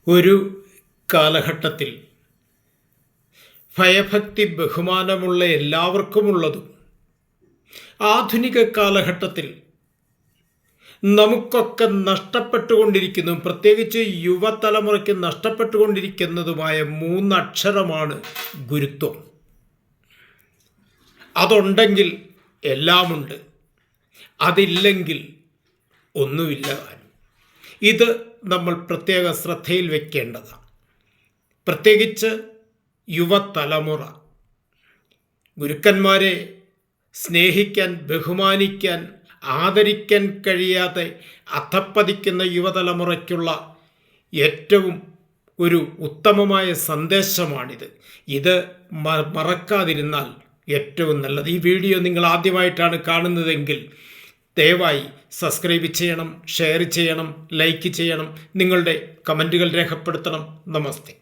ഒരു കാലഘട്ടത്തിൽ ഭയഭക്തി ബഹുമാനമുള്ള എല്ലാവർക്കുമുള്ളതും ആധുനിക കാലഘട്ടത്തിൽ നമുക്കൊക്കെ നഷ്ടപ്പെട്ടുകൊണ്ടിരിക്കുന്നതും പ്രത്യേകിച്ച് യുവതലമുറയ്ക്ക് നഷ്ടപ്പെട്ടുകൊണ്ടിരിക്കുന്നതുമായ 3 അക്ഷരമാണ് ഗുരുത്വം. അതുണ്ടെങ്കിൽ എല്ലാമുണ്ട്, അതില്ലെങ്കിൽ ഒന്നുമില്ല. ഇത് നമ്മൾ പ്രത്യേക ശ്രദ്ധയിൽ വയ്ക്കേണ്ടതാണ്. പ്രത്യേകിച്ച് യുവതലമുറ ഗുരുക്കന്മാരെ സ്നേഹിക്കാൻ, ബഹുമാനിക്കാൻ, ആദരിക്കാൻ കഴിയാതെ അധപ്പതിക്കുന്ന യുവതലമുറയ്ക്കുള്ള ഏറ്റവും ഒരു ഉത്തമമായ സന്ദേശമാണിത്. ഇത് മറക്കാതിരുന്നാൽ ഏറ്റവും നല്ലത്. ഈ വീഡിയോ നിങ്ങൾ ആദ്യമായിട്ടാണ് കാണുന്നതെങ്കിൽ ദയവായി സബ്സ്ക്രൈബ് ചെയ്യണം, ഷെയർ ചെയ്യണം, ലൈക്ക് ചെയ്യണം, നിങ്ങളുടെ കമൻറ്റുകൾ രേഖപ്പെടുത്തണം. നമസ്തേ.